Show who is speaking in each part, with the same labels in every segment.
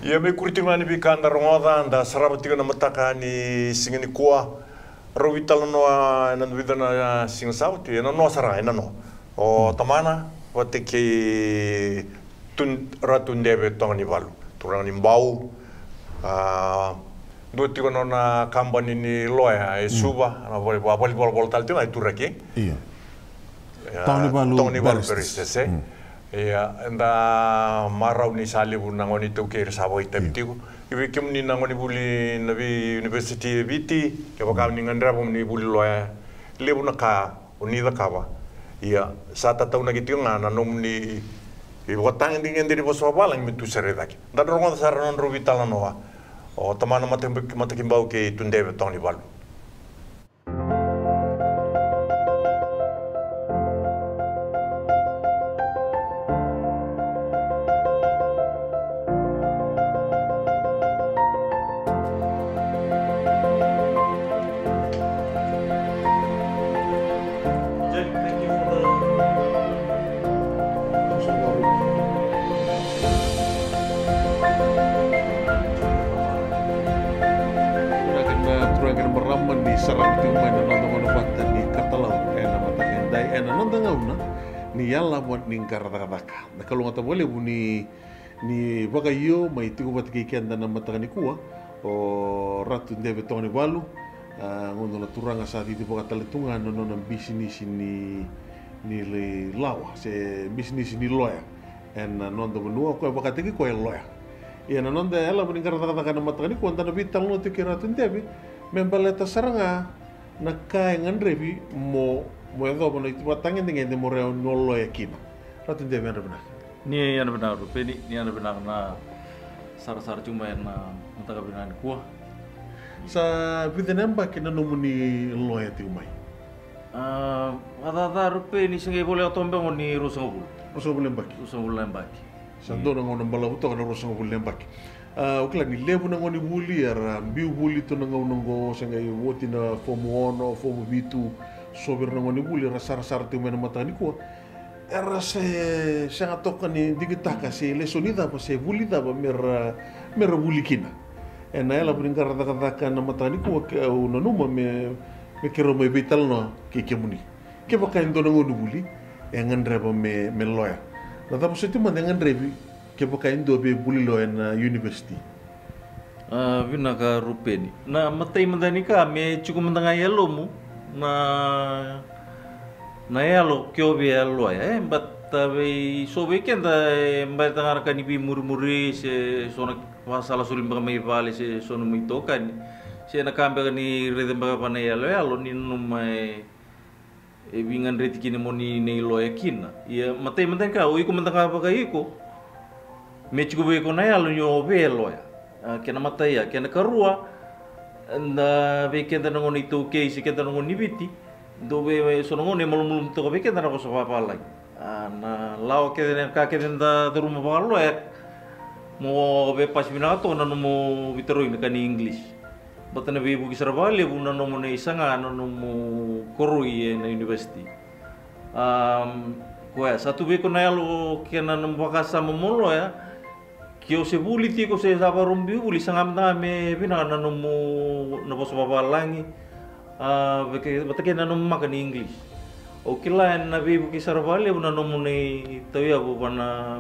Speaker 1: Ia me kuritingani bi kanda rongoda da sarabatiga na mataka ni singani kua rovitala noa na vidana singa sauti na no sara ina no o tamana wate ke ratun debe tongani balu turani mbau do tigo na company ni loya e suba na volleyball tal tina turaki
Speaker 2: iya tongni balu
Speaker 1: peristese ya anda marau ni salibu nangoni tu ke sabo itabitigo ibe kemni nangoni buli nabi university biti ke bakam ni ngandra bom ni buli loya lebu naka unida kaba ya sata tau na gitu ngana nom ni ibotang ndingen diri boso balang mitu seredaki dan rongo saranon rubitala noa o tamana matakimbau ke tundebe toni balu
Speaker 2: sarang tu main nonton bata ni Katalau ena matakan dai ena nonton ngauna ni yalla buat ning kata-kata na kalau ngata boleh buni ni bagayo mai tu buat kikian dan matakan ni kuah o ratu debe toni balu ngono la turanga sa di boka taletunga non bisnis ni le lawa se bisnis ni loya en nonton benua ko boka teki ko loya ia nonton ela buni kata-kata na matakan ni kuah tan bital no te ratu debe membaleta saranga nakai ngandrebi mo edo bono itu batangin dengan demo reo nolo yakina ratu debe benar
Speaker 3: ni yang benar rupe ni yang benar na sar cuma na mutaka benar kuah
Speaker 2: sa bidenemba kina nomuni loya ti umai
Speaker 3: ada rupe ni sengai boleh otombe ngoni rusangul lembaki
Speaker 2: sandona ngono mbala uto kana rusangul lembaki ukla ni lebu na ngoni buli ara mbiu buli to nga unongo sengai woti na fomu ono fomu bitu sober na ngoni buli rasar te mena mata ni ko era se sanga toka ni digitaka se lesonida pa se buli da ba mer buli kina ena ela brincar da na mata ni ko ke uno numa me kero me vital no ke kemuni ke ba kain to ngoni buli e ngandre ba me loya na da positi man ngandre bi ke boka indo be bulilo na university
Speaker 3: vina ka rupeni na matai mandani ka me chuku mandanga yelo mu na yelo kyo be yelo ya but be so weekenda mba tangar ka ni bi murmuri se sona wasala sulim ba mai vale se sono muito kan se na kambe ni redemba pa na yelo ni no mai e vingan reti kini moni nei lo yakina ia matai mandani ka o iku mandanga ba ka iko me chiku be ko na alu nyo velo ya kena matai ya kena karua na be kenda ngoni to case kenda ngoni biti do be so ngoni malum to be kenda na ko so papa lai na lao kenda ka kenda da rumah palo ya mo be pas bina to na mo bitero ini kan English batana be buki sarvale bu na no mo nei sanga no mo korui na university ko ya satu be ko na alu kena no bakasa momolo ya kio se buli ti ko se sapa rumbi buli sangam ta me bina na no mo no pos baba langi betake na no makan English o kila na be buki sarvale bu na no mo nei tawia bu bana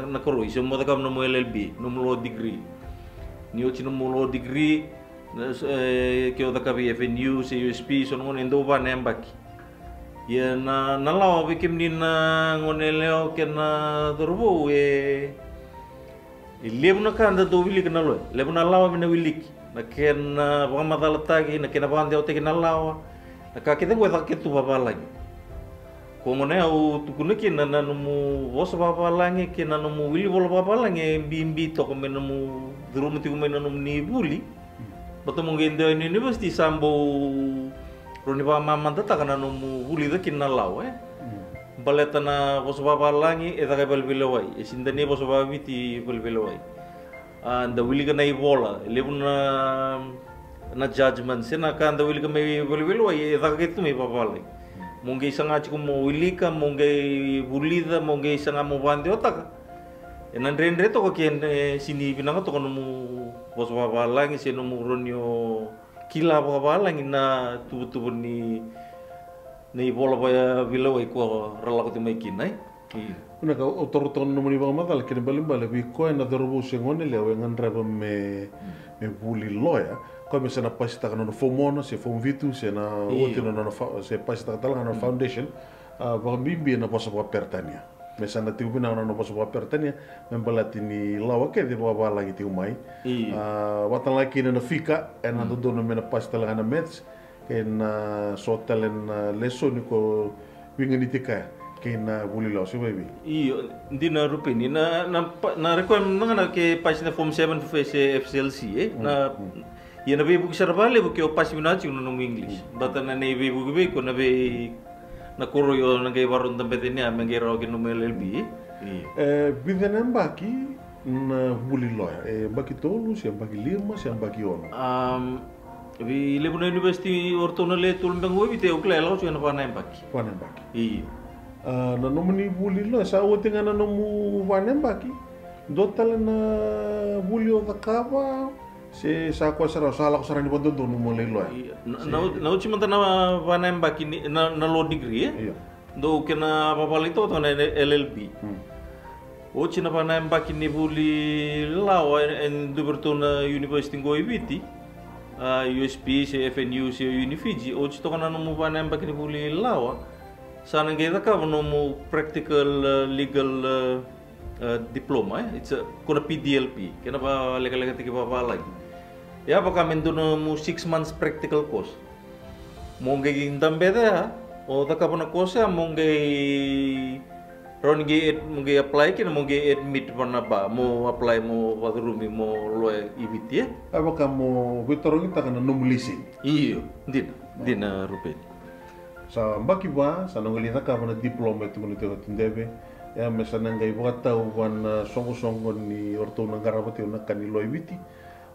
Speaker 3: na koroi se mo ta kam no mo LLB no mo degree ni o chino mo degree kio ta kabi FNU se USP so no ndo ba nembaki ya na lawa be kim ni na ngone leo kena dorbo lebu na kanda do wili kana lo lebu na lawa mina wilik na ken ba madala tagi na ken ba ande o te kana lawa na ka kete ngwe ta ketu baba lagi ko ngone au tukune kin na no mu bosa baba lagi ken na no mu wili bolo baba lagi bimbi to ko mena mu drum ti ko mena no ni buli bato mo ngende ni university sambo roni ba mamanta ta kana no mu wili da kin na lawa baleta na boso baba langi eta ka belbelowai e sindani boso baba miti belbelowai anda wili kana ibola lebuna na judgment se na kanda wili ka may wili ay dakaget may papalay mongge sanga chiku mo wili ka mongge bulida mongge sanga mo bande otaka enan rendre to ko ken sini binanga to kono mo bos papalang se no muronyo kila papalang na tubu ni bola pa wilo ay ko rala ko timay kinay
Speaker 2: Una ka otorton no muni matal kene balimba le bi ko na dorbo sengone le wengan raba me buli loya ko me sana pasta kana no fomono se fom vitu se na otino no se pasta tala na foundation ba bimbi na poso pa pertania me sana tiu bina no poso pa pertania me balatini lawa ke de ba lagi tiu mai watan lagi na fika en ando dono me na pasta la na mets ken sotelen lesoni ko wingani tika kena buli lo sih baby.
Speaker 3: Iyo, di na rupin na requirement na ke pasina form 7 se FCLC na ya na be bu sarvale bu ke pas bina chi no English bata na ne be bu be ko na be na koro yo na ke barun tambe tene a menge ro ke no LLB
Speaker 2: bidenan baki na buli lo baki tolu se baki lima se baki ono
Speaker 3: vi le bu university ortono le tul bengo vi te okla lo chu na pa na baki iyo
Speaker 2: na nomuni buli lo sa wote ngana nomu vanembaki dotal na buli o takava se sa ko sara sala ko sara ni bondo no mo le lo
Speaker 3: na uchi manta na vanembaki na law degree do kena papalito to na LLB uchi na vanembaki ni buli law en duberto na university go ibiti USP se FNU se Unifiji uchi to kana nomu vanembaki ni buli law sana ngeda ka mo practical legal diploma it's a kuna PDLP kena ba legal tiki ba lagi ya pa kami dono mo 6 months practical course mongge gindam beda o da ka na course mongge mongge apply kena mongge admit pana ba mo apply mo wadrumi mo lo ibiti
Speaker 2: apa kamu bitorong kita kana numulisi
Speaker 3: iyo dina rupen
Speaker 2: sa baki ba sa nangolita ka na diploma itu menito tindebe ya mesana ngai bota wan songo ni orto na garabati na kanilo ibiti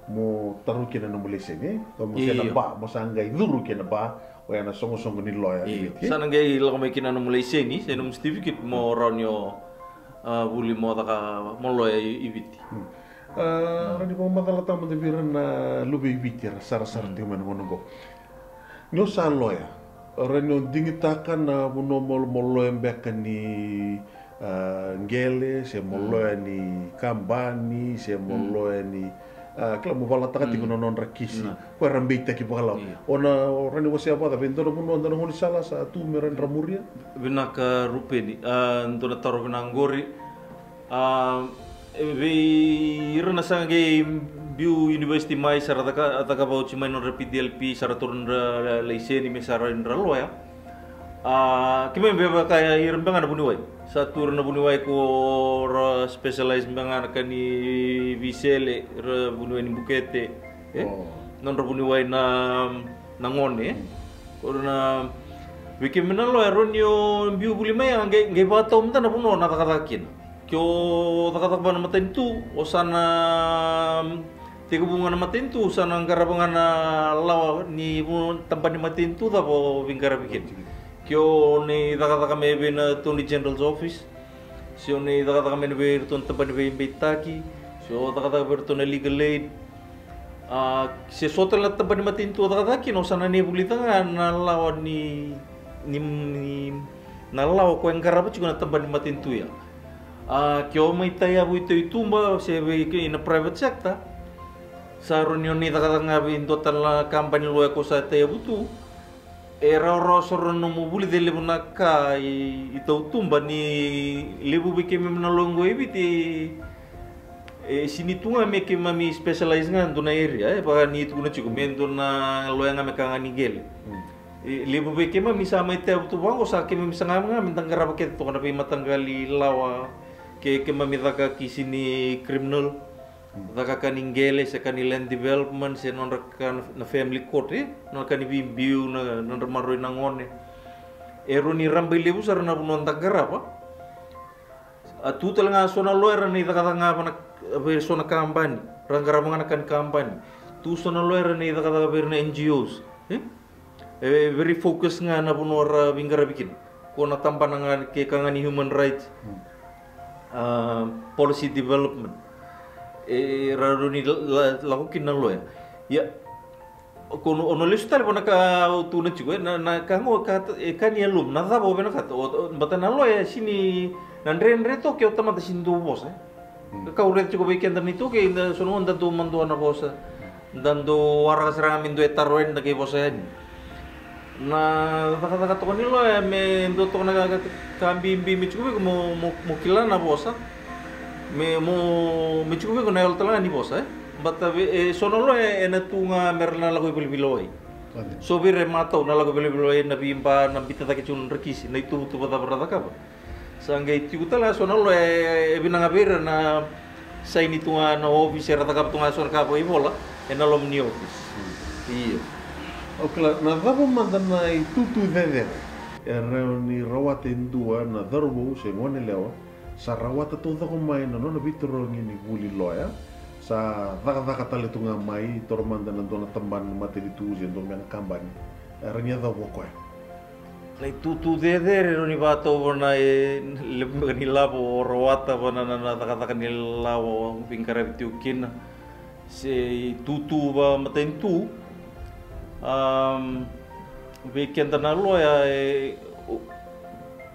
Speaker 2: mo taru kena no mulese ne mo kena ba mo sa ngai duru kena ba o na songo ni loya ibiti
Speaker 3: sa ngai lo mai kena no mulese ni se no certificate mo ronyo buli mo taka mo loya ibiti
Speaker 2: rani po matalata mo debiran na lubi ibiti sar-sar ti man mo ngo no sa loya Reno dingitakan na buno molo embekan ni ngele se molo ni kambani se molo ni kala mo bala takati kuno non rakisi ko rambita ki bala ona rani wasi apa tapi ndo buno ndo ngoni sala sa tu meran ramuria
Speaker 3: binaka rupeni ndo na taro binangori irna sange biu university mai sarata ataka bau chimai non PDLP saraturun leiseni me sarindra lo ya kime beba kaya irmbang ana buniwai satur na buniwai ko specialize mbanga kani visele buniwai ni bukete non buniwai na ngone korna wikimena lo ronyo biu bulimai nge batom tan buno na takatakin kyo takataba na matentu osana tiga bunga na matentu sana angkara bunga na lawa ni tempat ni matentu tapo bingkara bikin kyo ni takataka mebe na Attorney General's Office sio ni takataka mebe tempat ni betaki sio takataka berto na legal aid si sotel na tempat ni matentu takataka kino sana ni bulitanga na lawa ni na lawa ko angkara ba chiko na tempat ni matentu ya kyo may taya bu itu mba sebe in a private sector saron yon ni takatanga bin total na company lo ko sa taya butu era rosoron no mubuli de lebuna ka ito tumba ni lebu bike memna longo ibiti sini tunga me ke mami specialize ngan dona area pa ni itu na chiku mendo na lo yang me kanga ni gel lebu bike mami sama ite butu bango sa ke mami sanga nga mentangara paket to kana pe matanggali lawa ke mami taka kisini criminal Daka kaning gele sa land development sa non kan na family court non kan biu na non maroy nangone ero ni rambai lebu sar na bunon tagara pa atu talanga sona lawyer ni daka nga pa na persona kampani ranggara mga kan kampani tu sona lo era ni daga berna NGOs very focus nga na bunora bingara bikin ko na tampan nga ke kangani human rights policy development raro ni laku kinalo ya kono ono listal bona ka tuna juga na kango ka kan ya lum na dabo bena ka batana lo ya sini nandre to ke otama sindu bos ka uret juga weekend ni to ke sono onda tu mando na bos dando warga serang mindo etaroen na ke bos ya na kata to ni lo ya me ndo to na kambi mi juga mo kilana bos me juga ko na ultala ni bos Bata sono lo na tunga merna lagu bilbiloi. So bire matau na lagu bilbiloi na bimba na bita ta kecun rekisi na itu tu bata berada ka. Sangga itu tala sono lo binanga bire na sai ni tunga na office rata ka tunga sor ka bola na lo ni office. Iya.
Speaker 2: Okla na dabo mandana itu tu dede. Ni rawat indua na darbo se ngone lewa. Sa rawat to da ko mai na no bitro ni buli loya. Sa daka tale tunga mai tormanda nandona tamban mate di tuzi ndo mena kambani ranya da boko
Speaker 3: lai tu de ni bato bona ni labo roata bona na daka ni labo pingkara bitiukin se tutu ba matentu weekend na lo ya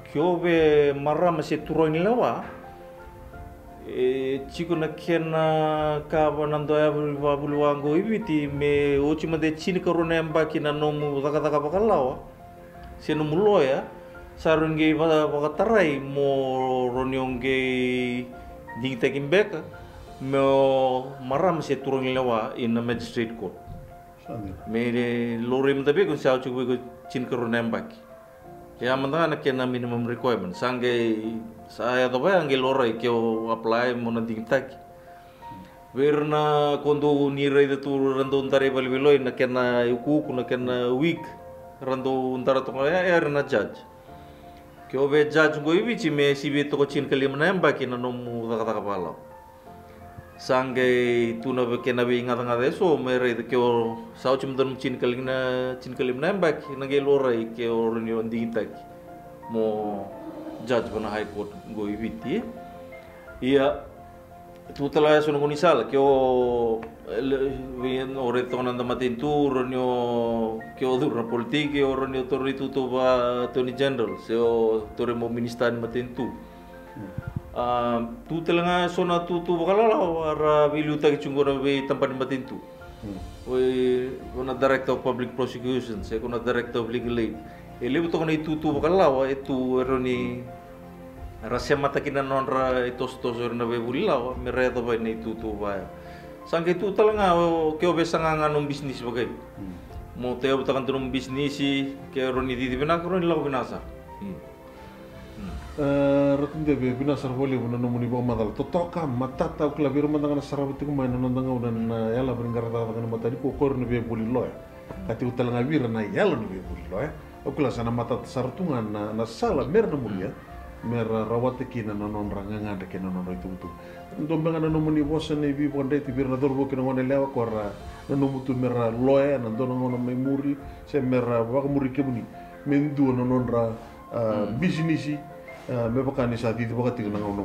Speaker 3: kyobe marama se turoni lawa chico na kena ka banando ya buluango ibiti me ochima de chini karona mbaki na nomu daga bakalawa seno mulo ya sarunge bakatarai mo ronyonge dingta kimbeka mo maram se turong lewa in a magistrate court me lorim tabe kun sao chugo chin karona mbaki ya mantanga na kena minimum requirement sange saya tahu yang gelorai kau apply mau nanti kita. Karena kondo nirai itu rando untare bali-baloi nak kena uku nak kena week rando untara tu ya rena judge. Kau be judge goi bici me si be to kocin kali mana yang baki na nomu kata kepala. Sangge tu na be kena be ingat eso mere itu kau sao cuma dan cin kali mana yang baki na gelorai kau reni nanti kita. Mo judge bana high court go ibiti ia tu tala sono kunisal kyo ore tonanda matintu ronyo kyo dur politik kyo ronyo tori tu ba Attorney General seo tore mo minister matintu tu tala sona tu bakala ara biluta kichungora be tempat matintu we kona director of public prosecutions se kona director of legal aid ele buto kana itu bakalawa itu eroni rasia mata kina nonra itu na bebulawa mereta ba ni itu ba sangke itu talanga keo besanga nganong bisnis bagai mo teo buta kan tunong bisnis ke eroni di bina ko ni law binasa
Speaker 2: Ratun debe binasar boleh bunan nomuni bawa madal totoka matata ukla biru mandangana sarabati ko main nandanga udan yala beringarata kana matadi ko kor nebe buli loya kati utalanga bir na yala nebe buli loya ukla sana matat sartungan na sala mer nomulia mer rawat kina nanon ranganga de kina nanon itu itu ndombanga nomuni bosa ne bi bonde ti bir na dorbo kina ngone lewa kora nomutu mer loya nandona ngona memuri se mer wa muri kebuni mendu nanon ra bisnisi me bakani sa di bakati nang ono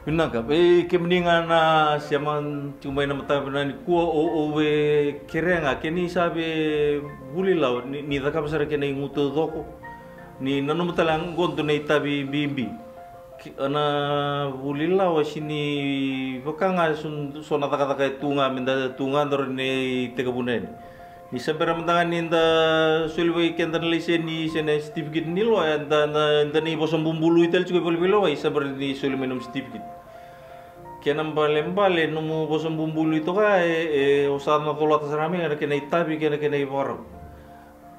Speaker 3: Pinaka kemeningan na siaman cuma na mata benani kuo we kerenga keni sabe bulilau ni taka besar kena ngutu doko ni nanu matalang gonto nei tabi bimbi ana bulilau sini bakanga sona taka tunga minda tunga ndor nei tegabunen ni sabera mandangan inda sulwe kendan lise ni sene certificate ni lo anda ni bosom bumbulu itel juga boleh lo saber ni sulwe minum certificate kenam balembale numu bosom bumbulu itu ka usah na tola tasrami ada kena itabi kena ibor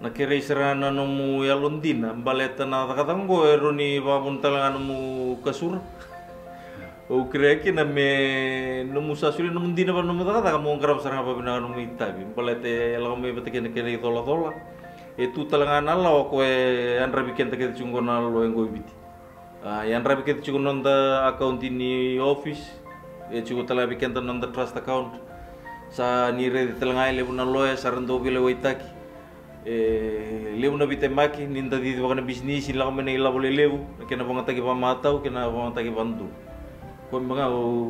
Speaker 3: na kira israna numu yalundina baleta na katang go eroni babun talangan numu kasur o kreki na me numu sasuli numu dina ba numu taka mo ngarap sarang apa bina numu itabi balete lago me bete kena tola itu talangan ala ko andra biken take chungona lo engo ibiti yan rabi ket chugon nda account ini office chugo tala biken nda trust account sa ni re telangai le buna loya sarando bile waitaki le buna bitemaki ninda di wakana bisnis ila kame ila boleh lebu kena pangataki pamatau kena pangataki bantu ko mga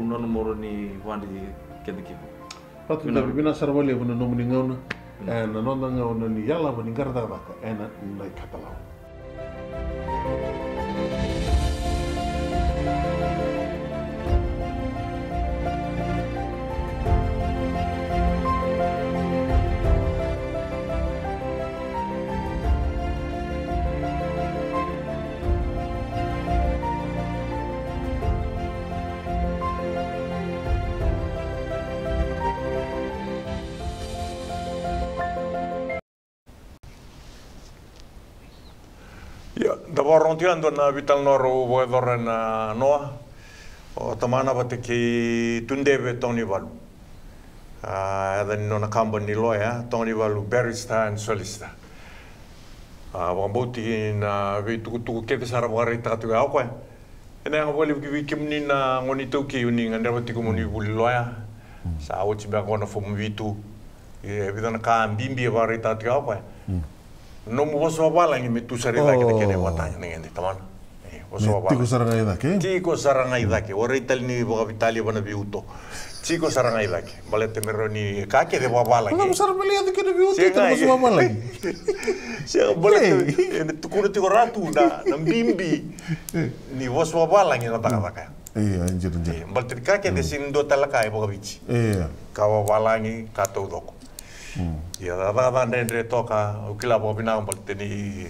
Speaker 3: nono moro ni wandi kena kipo
Speaker 2: patu da bibina sarwale buna nomini ngauna na nonda ngauna ni yala buni garda baka ena I Katalau.
Speaker 1: Ya, dapat orang tiang tu na vital noro weather na noa, o tamana bate ki tunde be Tony Valu. Ada ni nona company loya Tony Valu barista and solista. Wambuti na vi tuku kete sara wari tatu au kwa. Ena nga wale ki kimni na ngoni toki uni nganda bate ko moni buli loya. Sa awchi ba kona fomu vitu. E vidana ka mbimbi wari tatu au kwa. No mo waso walangi me tu sari dake de kene watanya ngendi tamana waso wala
Speaker 2: tiko saranga dake
Speaker 1: tiko saranga dake ora itali ni boga vitali bana biuto tiko saranga dake balete meroni kake de walangi
Speaker 2: no sar meli de kene biuto tiko waso walangi
Speaker 1: se balete en tukuru tiko ratu na mbimbi ni waso walangi na taka
Speaker 2: anjir
Speaker 1: balete kake de sin do talaka e boga bichi ka walangi ka to doko ya da ndendre toka ukila bobina balteni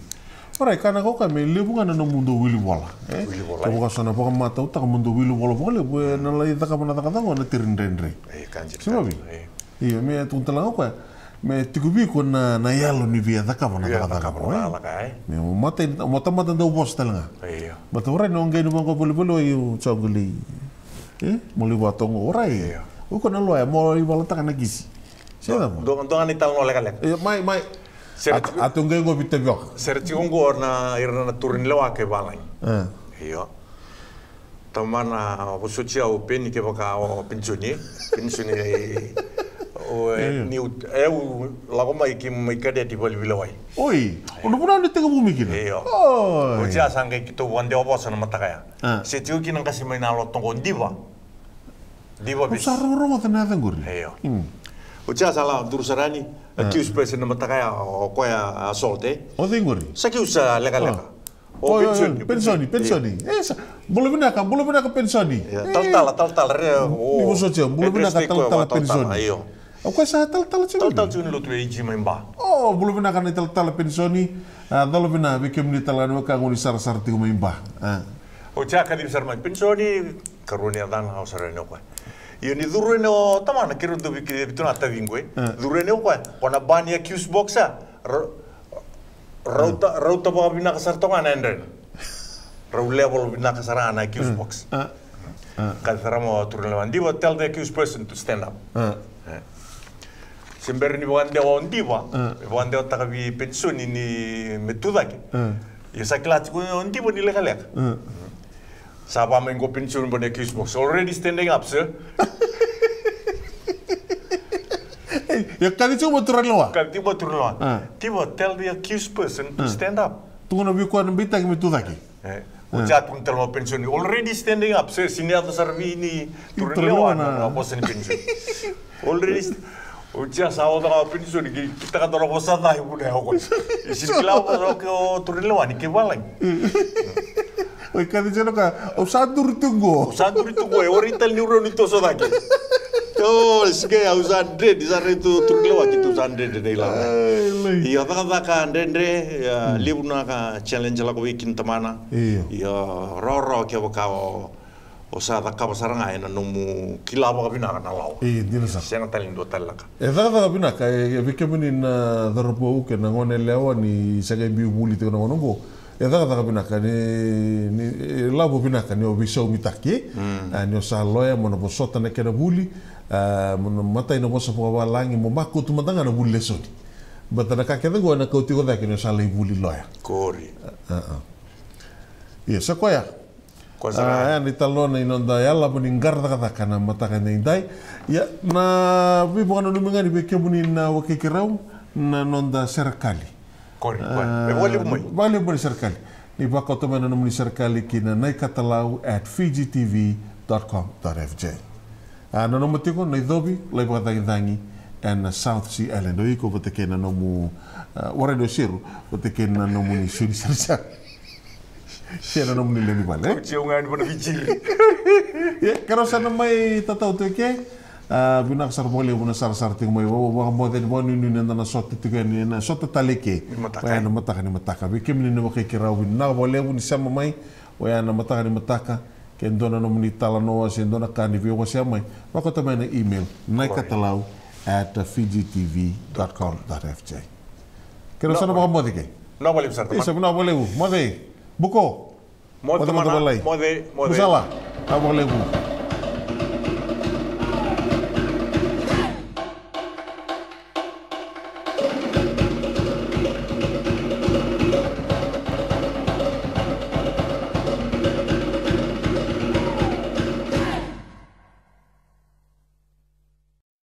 Speaker 2: ora kana ko me lebu ngana no mundo wili wala ko ko sana ko mata uta mundo wili wala bole bu na la ita kana taka taka na tirindendre
Speaker 1: kanji
Speaker 2: sibabi me tuntala ko me tikubi ko na yalo ni via taka na taka me mata do postelnga mata ora no ngai no ko bole yo chogli moli watongo ora ko na loya mo wala taka na gisi
Speaker 1: Dongan ital no legal.
Speaker 2: Mai atungay go bitebok.
Speaker 1: Serti ongo na irna turin lewa ke balai. Iyo. Tamana bosucia o peni ke baka o pensioni o ni eu lago mai ki mai kade ti bol bilawai.
Speaker 2: Oi, ono puna ni tega bumi kina.
Speaker 1: Iyo. O ja sangai kito wande obosa na matakaya. Se tiu ki nang kasi mai na lo tongo diva. Diva bis.
Speaker 2: Saroro mo tana nguri.
Speaker 1: Iyo. O tia sala durusarani accuse person na matakaya o koya assalte.
Speaker 2: O dinguri.
Speaker 1: Sa ki usa legal.
Speaker 2: O pensioni. Esa. Boleh bina ka pensioni.
Speaker 1: Tal re.
Speaker 2: O ibu socio, boleh bina ka tal pensioni.
Speaker 1: Ayo.
Speaker 2: O ko sa tal cuni.
Speaker 1: Tal cuni lo tu eji memba.
Speaker 2: Oh, boleh bina ka ni tal pensioni. Dalo bina bikem ni talano ka ngoni sar ti memba.
Speaker 1: O tia ka di sar mai pensioni karunia dan hausareno ko. Iyo ni dureno tamana kiru do biki bituna tavingue. Dureno ko kona bani accuse boxa. Rauta ba bina kasar tonga nendren. Rau level bina kasar ana accuse box. Kalfaramo turno landi wa tell the accused person to stand up. Sember ni wande wa ondiwa. Wande o takabi pensioni ni metudaki. Iyo saklat ko ondiwa ni legalek. Saba mengo pensiun bone accused box already standing up, sir.
Speaker 2: Ya kali cuma turun lawa.
Speaker 1: Kali tiba turun lawa. Tiba tell the accused person to stand up.
Speaker 2: Tunggu nabi kuat nabi tak itu lagi.
Speaker 1: Ujat pun terlalu pensiun already standing up, sir. Sini ada servi ni turun lawa na bosan pensiun. Already. Ujat sahaja dengan pensiun kita kan orang bosan dah ibu dah aku. Sini lawa bosan aku turun lawa ni kebalang.
Speaker 2: Oi kali jono ka usadur tunggu.
Speaker 1: Usadur tunggu oriental neuron itu sodaki. Oh, sige usandre di sana itu turlewa gitu usandre de nila. Iya taka ndendre ya libuna ka challenge la ko wikin tamana. Iya roro ke bakao osada ka basaranga ena numu kilaba ka binaka na law.
Speaker 2: Dina sa.
Speaker 1: Senga talin do talaka.
Speaker 2: Taka binaka vikemini na darbo ke na ngone lewa ni saga biu muli te na ngono. Taka binaka ni labo binaka ni obisau mitaki ni osaloya mono bosota na kena buli mono mata ina bosa po walangi mo mako tu matanga na buli lesoni batana ka keda go na kauti ko daki ni osalai buli loya
Speaker 1: Kori
Speaker 2: Iya sakoya ni talona inonda yalla buni ngarda kana mataka nei dai ya na vi bona no mingani be kebuni na wakikirau na nonda serikali
Speaker 1: kori vale buni serikali ni baka tomana no muni serikali kina I Katalau @fijitv.com.fj na no matiko nei dobi lai baka dangi and South Sea Island iko vatekena no mu ora do siru vatekena no muni suri sarsa Siapa nama ni lagi balik? Ciuman pun biji.
Speaker 2: Ya, kalau sana mai tatau tu ke, binak sar boleh buna sar ting mai, wah model bonu ni nana sot tu kan ni nana sot talike. Wah nama mataka. Bikin ni nama kira win, nak boleh buni sama mai, wah nama mataka. Kendona nama ni talanoa, kendona kan ni biwa sama mai. Maka tu mana email, I Katalau @fijitv.com.fj. Kalau sana wah model ke?
Speaker 1: Nak boleh besar teman.
Speaker 2: Isa nak boleh bu, model. Buko.
Speaker 1: Mode.
Speaker 2: Musala. Apa boleh bu?